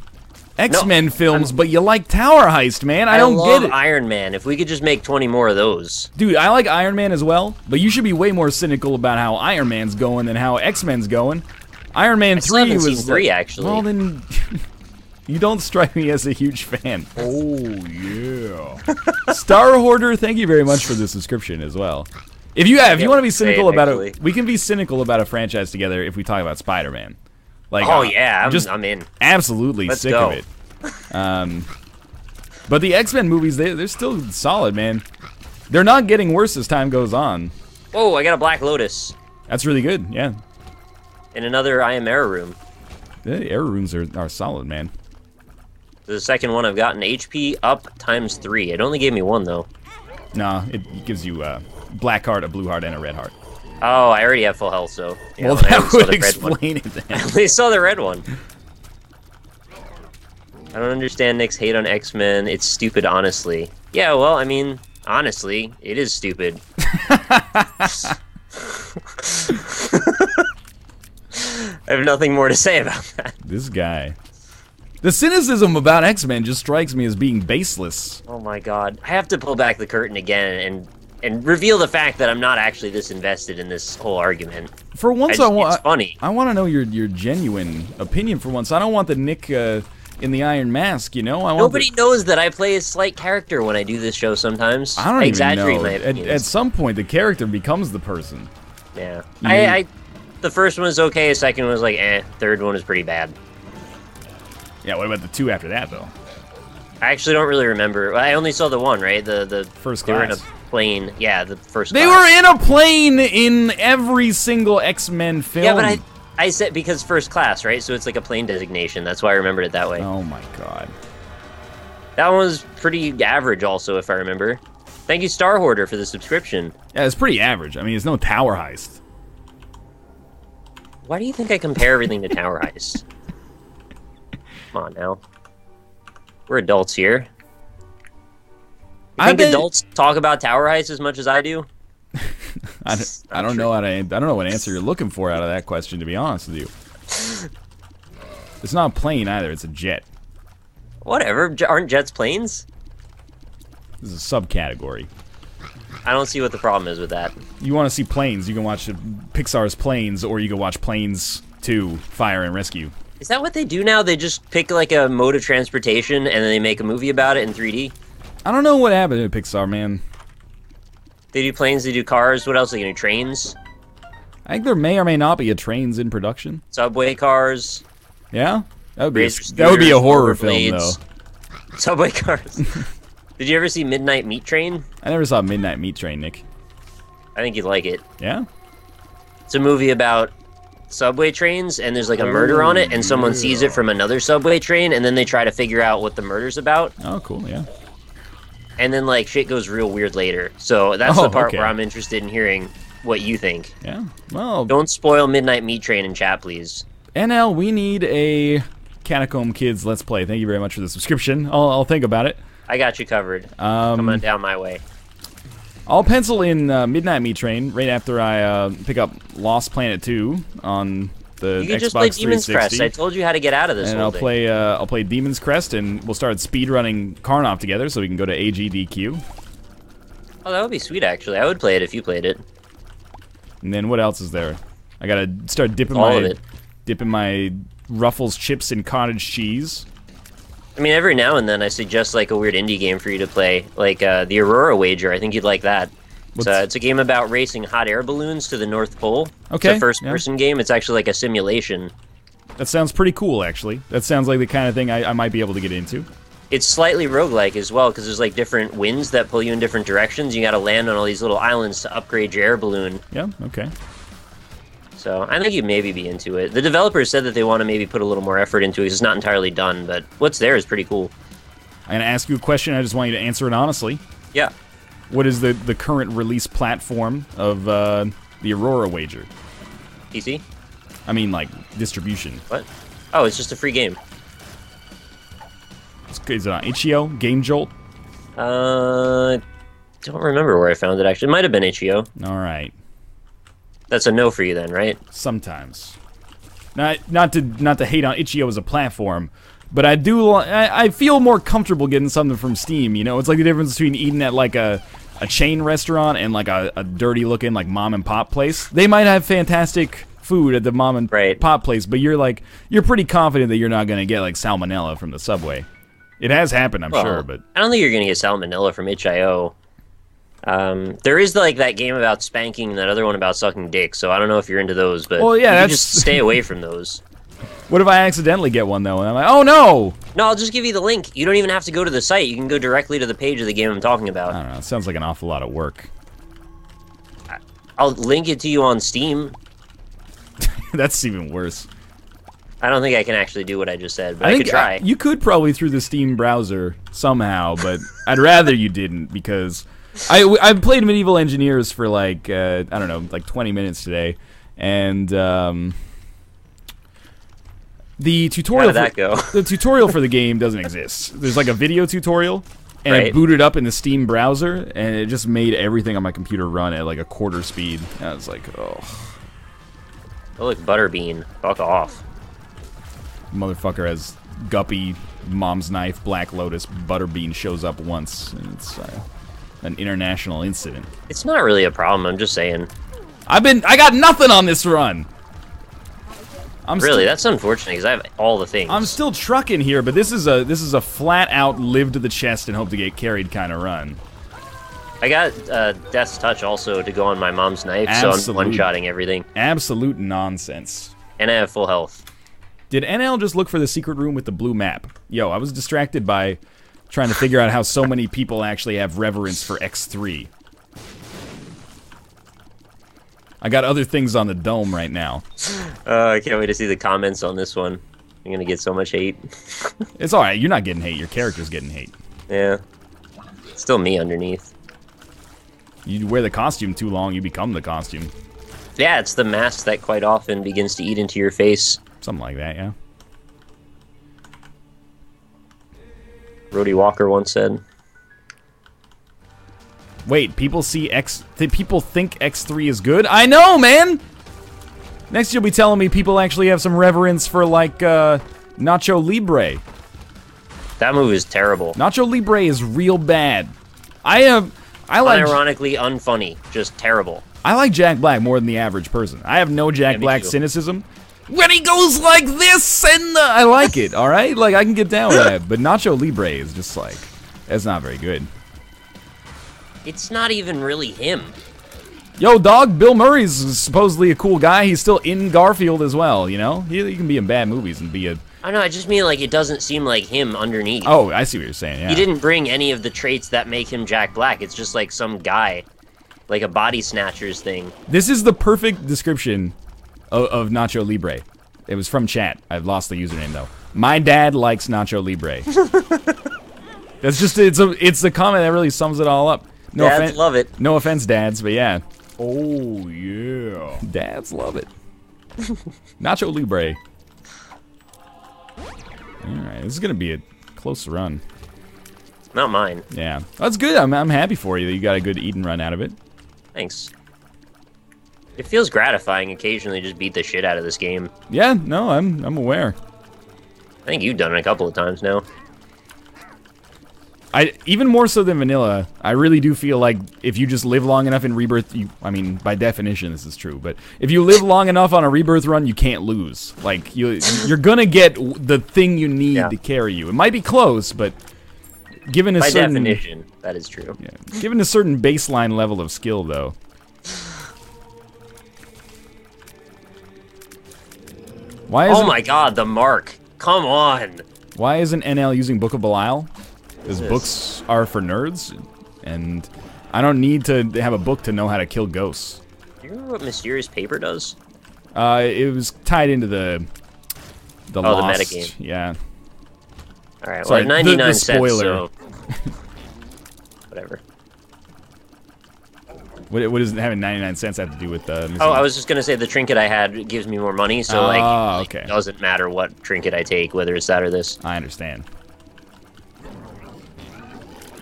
X-Men films, but you like Tower Heist, man? I don't get it.
Iron Man. If we could just make 20 more of those.
Dude, I like Iron Man as well, but you should be way more cynical about how Iron Man's going than how X-Men's going. Iron Man 3 was...
seen 3, actually.
Well, then... You don't strike me as a huge fan. Oh, yeah. Star Hoarder, thank you very much for the subscription as well. If you want to be cynical about it, we can be cynical about a franchise together if we talk about Spider-Man. Like,
oh yeah, I'm in.
Absolutely
Let's
sick
go.
of it. But the X-Men movies, they're still solid, man. They're not getting worse as time goes on.
Oh, I got a Black Lotus.
That's really good, yeah.
In another I Am Error Room.
The error rooms are solid, man.
The second one I've gotten HP up ×3. It only gave me 1 though.
Nah, it gives you a black heart, a blue heart, and a red heart.
Oh, I already have full health, so...
Yeah, well, that would explain it then.
I only saw the red one. I don't understand Nick's hate on X-Men. It's stupid, honestly. Yeah, well, I mean, honestly, it is stupid. I have nothing more to say about that.
This guy. The cynicism about X-Men just strikes me as being baseless.
Oh my god. I have to pull back the curtain again and reveal the fact that I'm not actually this invested in this whole argument.
For once,
it's funny.
I want to know your genuine opinion for once. I don't want the Nick in the Iron Mask, you know?
Nobody knows that I play a slight character when I do this show sometimes.
I don't even
exaggerate
know.
My opinions.
At some point, the character becomes the person.
Yeah. The first one was okay, the second one was like, eh. Third one was pretty bad.
Yeah, what about the 2 after that, though?
I actually don't really remember. I only saw the 1, right? The
First
They
class.
were in a plane. Yeah, the first
They
class.
were in a plane in every single X-Men film.
Yeah, but I said because first class, right? So it's like a plane designation. That's why I remembered it that way.
Oh my god.
That one was pretty average also, if I remember. Thank you, Star Hoarder, for the subscription.
Yeah, it's pretty average. I mean, it's no Tower Heist.
Why do you think I compare everything to Tower Heist? Come on now. We're adults here. You think adults talk about Tower Heist as much as I do?
I don't know what answer you're looking for out of that question, to be honest with you. It's not a plane either, it's a jet.
Whatever. Aren't jets planes?
This is a subcategory.
I don't see what the problem is with that.
You want to see planes, you can watch Pixar's Planes, or you can watch Planes 2, Fire and Rescue.
Is that what they do now? They just pick like a mode of transportation and then they make a movie about it in 3D?
I don't know what happened to Pixar, man.
They do planes, they do cars, what else? They do trains?
I think there may or may not be a trains in production.
Subway cars.
Yeah? That would be a horror film, though.
Subway cars. Did you ever see Midnight Meat Train?
I never saw Midnight Meat Train, Nick.
I think you'd like it.
Yeah?
It's a movie about subway trains, and there's like a murder on it, and someone sees it from another subway train, and then they try to figure out what the murder's about.
Oh, cool, yeah.
And then like shit goes real weird later. So that's the part where I'm interested in hearing what you think.
Yeah, well...
Don't spoil Midnight Meat Train in chat, please.
NL, we need a Catacomb Kids Let's Play. Thank you very much for the subscription. I'll think about it.
I got you covered. Come on down my way.
I'll pencil in Midnight Meat Train right after I pick up Lost Planet 2 on the Xbox 360.
You can just play Demon's Crest. I told you how to get out of this.
And I'll play Demon's Crest, and we'll start speedrunning Karnov together, so we can go to AGDQ.
Oh, that would be sweet. Actually, I would play it if you played it.
And then what else is there? I gotta start dipping my Ruffles chips in cottage cheese.
I mean, every now and then I suggest like a weird indie game for you to play, like the Aurora Wager. I think you'd like that. It's a game about racing hot air balloons to the North Pole.
Okay.
It's a first-person game. It's actually like a simulation.
That sounds pretty cool, actually. That sounds like the kind of thing I might be able to get into.
It's slightly roguelike as well, because there's like different winds that pull you in different directions. You got to land on all these little islands to upgrade your air balloon.
Yeah, okay.
So I think you'd maybe be into it. The developers said that they want to maybe put a little more effort into it because it's not entirely done, but what's there is pretty cool.
I'm going to ask you a question. I just want you to answer it honestly.
Yeah.
What is the current release platform of the Aurora Wager?
PC?
I mean, like, distribution.
What? Oh, it's just a free game.
Is it on itch.io? Game Jolt?
Don't remember where I found it, actually. It might have been itch.io.
All right.
That's a no for you then, right?
Sometimes. Not to hate on itch.io as a platform, but I feel more comfortable getting something from Steam, you know? It's like the difference between eating at like a chain restaurant and like a dirty looking like mom and pop place. They might have fantastic food at the mom and pop place, but you're pretty confident that you're not going to get like salmonella from the Subway. It has happened, I'm sure, but
I don't think you're going to get salmonella from itch.io. There is like that game about spanking and that other one about sucking dick, so I don't know if you're into those, but
well, yeah,
you just stay away from those.
What if I accidentally get one though, and I'm like, oh no!
No, I'll just give you the link. You don't even have to go to the site. You can go directly to the page of the game I'm talking about.
I don't know. It sounds like an awful lot of work.
I'll link it to you on Steam.
That's even worse.
I don't think I can actually do what I just said, but I could try.
You could probably through the Steam browser somehow, but I'd rather you didn't because I played Medieval Engineers for like I don't know, like 20 minutes today, and the tutorial.
How did that go?
The tutorial for the game doesn't exist. There's like a video tutorial, and
Right.
I booted up in the Steam browser, and it just made everything on my computer run at like a quarter speed. And I was like, oh.
Oh, look, Butterbean. Fuck off.
Motherfucker has Guppy, Mom's Knife, Black Lotus, Butterbean shows up once, and it's an international incident.
It's not really a problem, I'm just saying.
I got nothing on this run.
Really, that's unfortunate because I have all the things.
I'm still trucking here, but this is a flat out live to the chest and hope to get carried kind of run.
I got Death's Touch also to go on my Mom's Knife, so I'm one-shotting everything.
Absolute nonsense.
And I have full health.
Did NL just look for the secret room with the blue map? Yo, I was distracted by trying to figure out how so many people actually have reverence for X3. I got other things on the dome right now.
I can't wait to see the comments on this one. I'm gonna get so much hate.
It's alright, you're not getting hate, your character's getting hate.
Yeah. It's still me underneath.
You wear the costume too long, you become the costume.
Yeah, it's the mask that quite often begins to eat into your face.
Something like that, yeah.
Rhodey Walker once said.
Wait, people think X3 is good? I know, man! Next you'll be telling me people actually have some reverence for, like, Nacho Libre.
That movie is terrible.
Nacho Libre is real bad. I like...
Unironically unfunny. Just terrible.
I like Jack Black more than the average person. I have no Jack Black cynicism. When he goes like this, and I like it, alright? Like, I can get down with that. But Nacho Libre is just like... That's not very good.
It's not even really him.
Yo, dog, Bill Murray's supposedly a cool guy. He's still in Garfield as well, you know? He can be in bad movies and be a...
I know, I just mean like it doesn't seem like him underneath.
Oh, I see what you're saying, yeah.
He didn't bring any of the traits that make him Jack Black. It's just like some guy. Like a body snatchers thing.
This is the perfect description of Nacho Libre. It was from chat. I've lost the username though. My dad likes Nacho Libre. That's just it's a comment that really sums it all up. No
Dads love it.
No offense, dads, but yeah. Oh yeah, dads love it. Nacho Libre. All right, this is gonna be a close run.
Not mine.
Yeah, that's good. I'm happy for you that you got a good eat and run out of it.
Thanks. It feels gratifying occasionally to just beat the shit out of this game.
Yeah, no, I'm aware.
I think you've done it a couple of times now.
Even more so than vanilla, I really do feel like if you just live long enough in Rebirth, I mean, by definition this is true, but if you live long enough on a Rebirth run, you can't lose. Like, you're gonna get the thing you need to carry you. It might be close, but given a certain...
By definition, that is true.
Yeah, given a certain baseline level of skill, though.
Oh my god, the mark. Come on.
Why isn't NL using Book of Belial? Because books are for nerds, and I don't need to have a book to know how to kill ghosts.
Do you remember what Mysterious Paper does?
It was tied into the Lost.
The metagame.
Yeah.
Alright,
Sorry,
well, 99 cents,
spoiler.
so... Whatever.
What does having 99 cents have to do with missing?
Oh, I was just gonna say the trinket I had gives me more money, so
okay.
It doesn't matter what trinket I take, whether it's that or this.
I understand.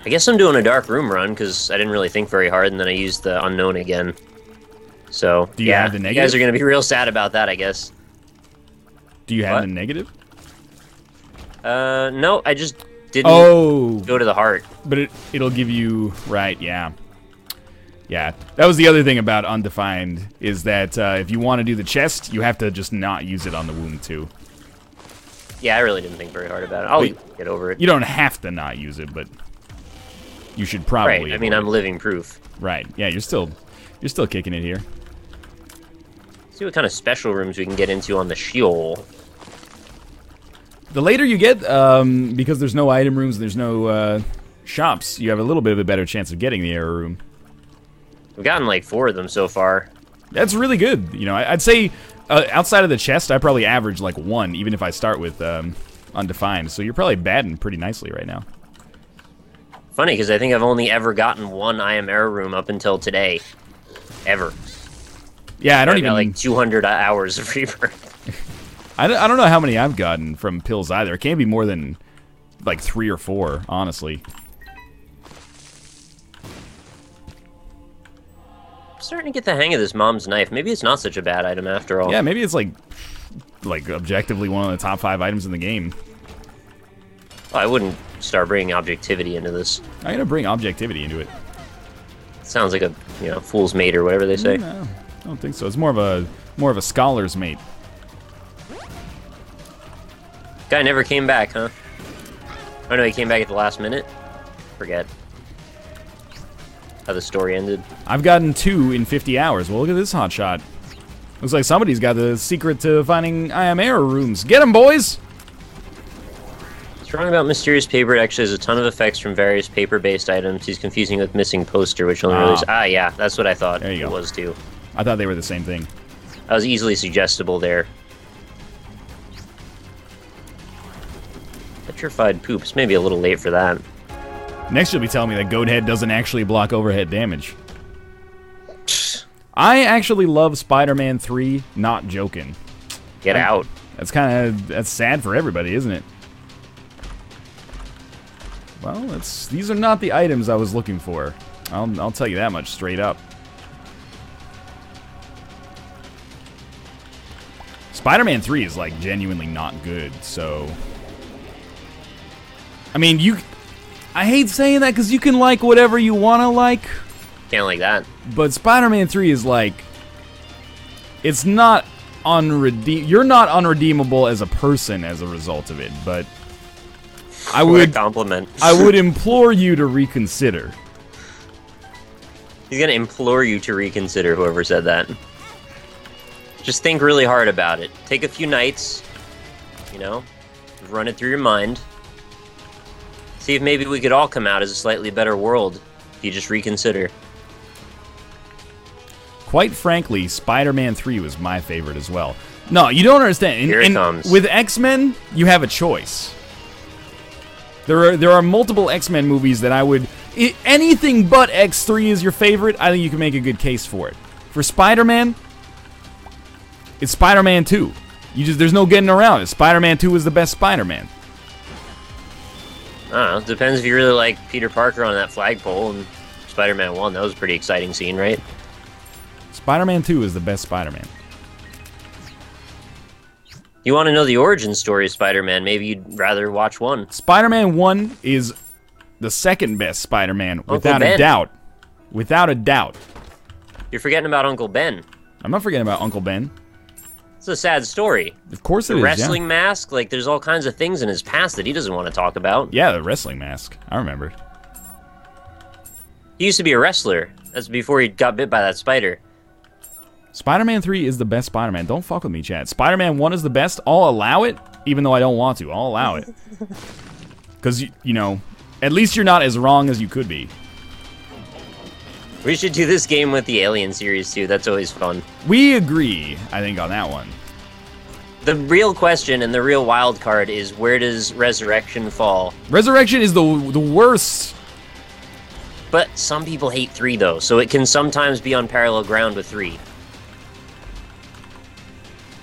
I guess I'm doing a dark room run because I didn't really think very hard, and then I used the unknown again. So
do you have the negative?
You guys are gonna be real sad about that, I guess.
Do you have the negative?
No, I just didn't go to the heart.
But it'll give you yeah. Yeah, that was the other thing about Undefined, is that if you want to do the chest, you have to just not use it on the wound too.
Yeah, I really didn't think very hard about it. I'll get over it.
You don't have to not use it, but you should probably.
Right, I mean, I'm living proof.
Right, yeah, you're still kicking it here.
See what kind of special rooms we can get into on the Sheol.
The later you get, because there's no item rooms, there's no shops, you have a little bit of a better chance of getting the error room.
We've gotten like 4 of them so far.
That's really good. You know, I'd say outside of the chest, I probably average like 1, even if I start with Undefined. So you're probably batting pretty nicely right now.
Funny, because I think I've only ever gotten 1 I Am Error room up until today. Ever.
Yeah, I don't even...
like 200 hours of Rebirth.
I don't know how many I've gotten from pills either. It can't be more than like 3 or 4, honestly.
I'm starting to get the hang of this mom's knife. Maybe it's not such a bad item after all.
Yeah, maybe it's like objectively one of the top 5 items in the game.
Well, I wouldn't start bringing objectivity into this.
I'm gonna bring objectivity into it.
Sounds like a fool's mate or whatever they say.
No, I don't think so. It's more of a scholar's mate.
Guy never came back, huh? Oh no, he came back at the last minute. Forget how the story ended.
I've gotten 2 in 50 hours. Well, look at this hotshot. Looks like somebody's got the secret to finding I Am Error rooms. Get 'em, boys!
What's wrong about Mysterious Paper? It actually has a ton of effects from various paper-based items. He's confusing with Missing Poster, which only released... Ah, yeah, that's what I thought it was, too.
I thought they were the same thing.
I was easily suggestible there. Petrified Poops. Maybe a little late for that.
Next you'll be telling me that Goathead doesn't actually block overhead damage. I actually love Spider-Man 3, not joking.
Get out.
That's sad for everybody, isn't it? Well, these are not the items I was looking for. I'll tell you that much straight up. Spider-Man 3 is like genuinely not good, so I mean, I hate saying that because you can like whatever you want to like.
Can't like that.
But Spider-Man 3 is like, it's not you're not unredeemable as a person as a result of it, but I would
compliment.
I would implore you to reconsider.
He's gonna implore you to reconsider, whoever said that. Just think really hard about it. Take a few nights, run it through your mind. See if maybe we could all come out as a slightly better world if you just reconsider.
quite frankly, Spider-Man 3 was my favorite as well. No, you don't understand.
Here it comes.
With X-Men, you have a choice. There are multiple X-Men movies that I would... anything but X3 is your favorite, I think you can make a good case for it. For Spider-Man, it's Spider-Man 2. There's no getting around it. Spider-Man 2 is the best Spider-Man.
I don't know. Depends if you really like Peter Parker on that flagpole, and Spider-Man 1, that was a pretty exciting scene, right?
Spider-Man 2 is the best Spider-Man.
You want to know the origin story of Spider-Man, maybe you'd rather watch 1.
Spider-Man 1 is the second best Spider-Man, without a doubt. Without a doubt.
You're forgetting about Uncle Ben.
I'm not forgetting about Uncle Ben.
It's a sad story.
Of course it is,
wrestling mask, like, there's all kinds of things in his past that he doesn't want to talk about.
Yeah, the wrestling mask. I remember.
He used to be a wrestler. That's before he got bit by that spider.
Spider-Man 3 is the best Spider-Man. Don't fuck with me, Chad. Spider-Man 1 is the best. I'll allow it, even though I don't want to. I'll allow it. Because, you know, at least you're not as wrong as you could be.
We should do this game with the Alien series, too. That's always fun.
We agree, I think, on that one.
The real question and the real wild card is, where does Resurrection fall?
Resurrection is the worst.
But some people hate 3, though, so it can sometimes be on parallel ground with 3.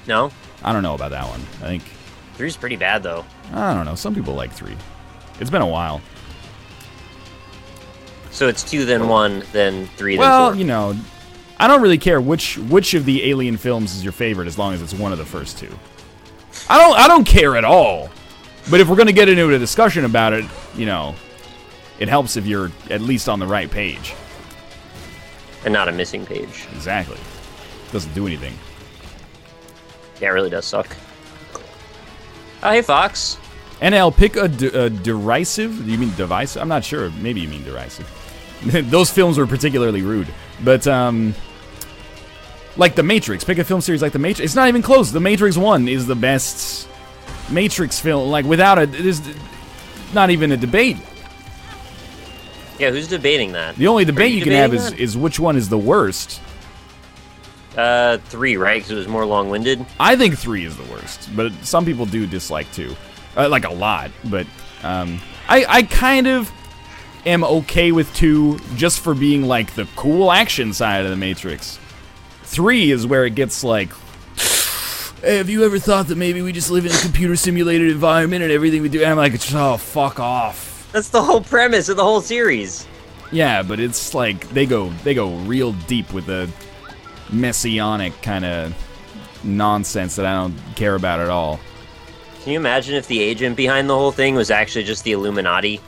No?
I don't know about that one. I think
3's pretty bad, though.
I don't know. Some people like 3. It's been a while.
So it's 2 then 1, then 3 then 4.
Well, you know, I don't really care which of the Alien films is your favorite as long as it's one of the first 2. I don't care at all. But if we're going to get into a discussion about it, you know, it helps if you're at least on the right page.
And not a missing page.
Exactly. Doesn't do anything.
Yeah, it really does suck. Oh, hey, Fox.
NL, pick a derisive. Do you mean divisive? I'm not sure. Maybe you mean derisive. Those films were particularly rude. But, like The Matrix. Pick a film series like The Matrix. It's not even close. The Matrix 1 is the best Matrix film. Like, without a... There's not even a debate.
Yeah, who's debating that?
The only debate you can have is which one is the worst.
3, right? Because it was more long-winded.
I think 3 is the worst, but some people do dislike 2. Like, a lot, but I kind of am okay with 2 just for being, like, the cool action side of the Matrix. 3 is where it gets, like, hey, have you ever thought that maybe we just live in a computer-simulated environment and everything we do? And I'm like, oh, fuck off.
That's the whole premise of the whole series.
Yeah, but it's like, they go real deep with the messianic kind of nonsense that I don't care about at all.
Can you imagine if the agent behind the whole thing was actually just the Illuminati?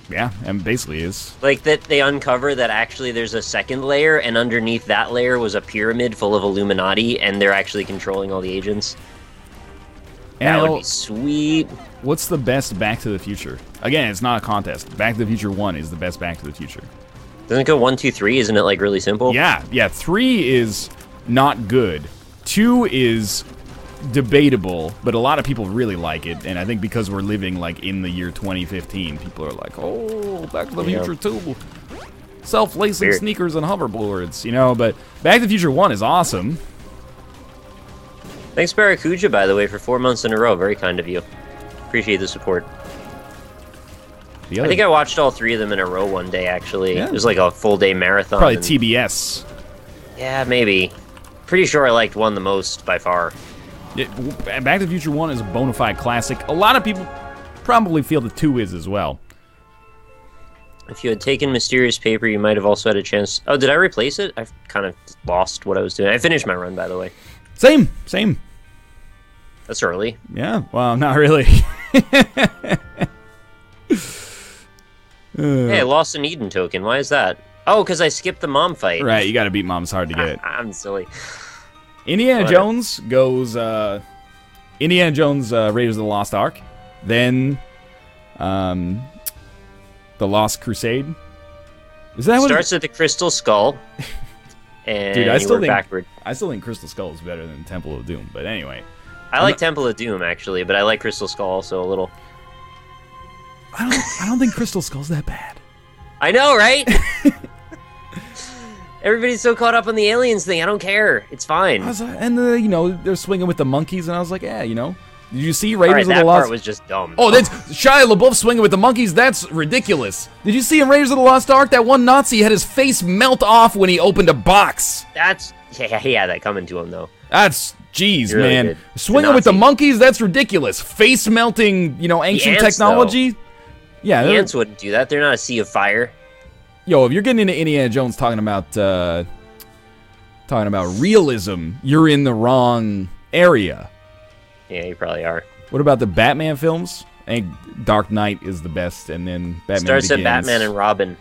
Yeah, and basically is.
Like, that they uncover that actually there's a second layer, and underneath that layer was a pyramid full of Illuminati, and they're actually controlling all the agents. That would be sweet.
What's the best Back to the Future? Again, it's not a contest. Back to the Future 1 is the best Back to the Future.
Doesn't it go 1, 2, 3? Isn't it, like, really simple?
Yeah. 3 is not good. 2 is debatable, but a lot of people really like it, and I think because we're living, like, in the year 2015, people are like, oh, Back to the Future 2. Self-lacing sneakers and hoverboards, you know, but Back to the Future 1 is awesome.
Thanks, Barracuda, by the way, for 4 months in a row. Very kind of you. Appreciate the support. I think I watched all 3 of them in a row one day, actually. Yeah. It was like a full-day marathon.
Probably TBS.
Yeah, maybe. Pretty sure I liked 1 the most, by far.
Back to the Future 1 is a bona fide classic. A lot of people probably feel that 2 is as well.
If you had taken Mysterious Paper, you might have also had a chance... Oh, did I replace it? I've kind of lost what I was doing. I finished my run, by the way.
Same.
That's early.
Yeah, well, not really.
Hey, I lost an Eden token. Why is that? Oh, because I skipped the mom fight.
Right, you gotta beat Mom's hard to get it.
I'm silly.
Indiana Jones goes, Indiana Jones, Raiders of the Lost Ark. Then, The Lost Crusade. Is that what
starts at the Crystal Skull, and
dude, I still think Crystal Skull is better than Temple of Doom. But anyway,
I like Temple of Doom actually, but I like Crystal Skull also a little.
I don't think Crystal Skull's that bad.
I know, right? Everybody's so caught up on the aliens thing. I don't care. It's fine.
And you know, they're swinging with the monkeys, and I was like, yeah, you know. Did you see Raiders of the Lost?
That part was just dumb.
Oh, that's Shia LaBeouf swinging with the monkeys. That's ridiculous. Did you see in Raiders of the Lost Ark that one Nazi had his face melt off when he opened a box?
That's he had that coming to him though.
That's jeez,
really
man.
good.
Swinging with the monkeys. That's ridiculous. Face melting, you know, ancient technology.
Though.
Yeah,
the ants wouldn't do that. They're not a sea of fire.
Yo, if you're getting into Indiana Jones talking about realism, you're in the wrong area.
Yeah, you probably are.
What about the Batman films? I think Dark Knight is the best, and then Batman
Starts
Begins.
at Batman and Robin.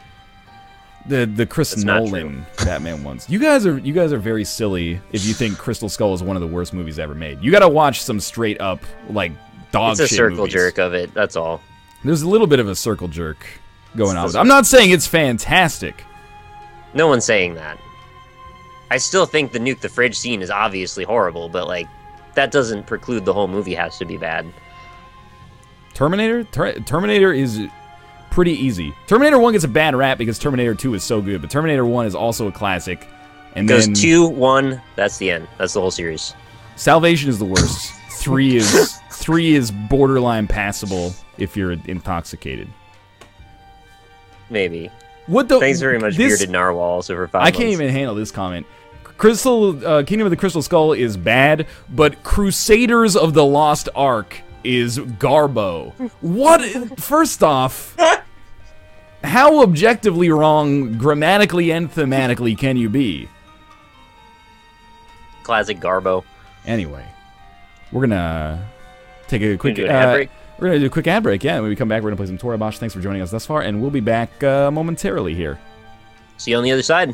The Chris Nolan Batman ones. You guys are very silly if you think Crystal Skull is one of the worst movies ever made. You got to watch some straight up like dog shit
It's a circle
movies.
jerk of it. That's all.
There's a little bit of a circle jerk going on with it. I'm not saying it's fantastic.
No one's saying that. I still think the nuke the fridge scene is obviously horrible, but like that doesn't preclude the whole movie has to be bad.
Terminator is pretty easy. Terminator 1 gets a bad rap because Terminator 2 is so good, but Terminator 1 is also a classic. And
goes
then
2, 1, that's the end. That's the whole series.
Salvation is the worst. 3 is borderline passable if you're intoxicated.
Maybe. Thanks very much, Bearded Narwhal, also for 5 months.
I can't even handle this comment. Kingdom of the Crystal Skull is bad, but Crusaders of the Lost Ark is garbo. What? First off, how objectively wrong, grammatically and thematically, can you be?
Classic garbo.
Anyway, we're gonna take a quick
ad break.
We're gonna do a quick ad break. Yeah, when we come back, we're gonna play some Toribash. Thanks for joining us thus far, and we'll be back momentarily here.
See you on the other side.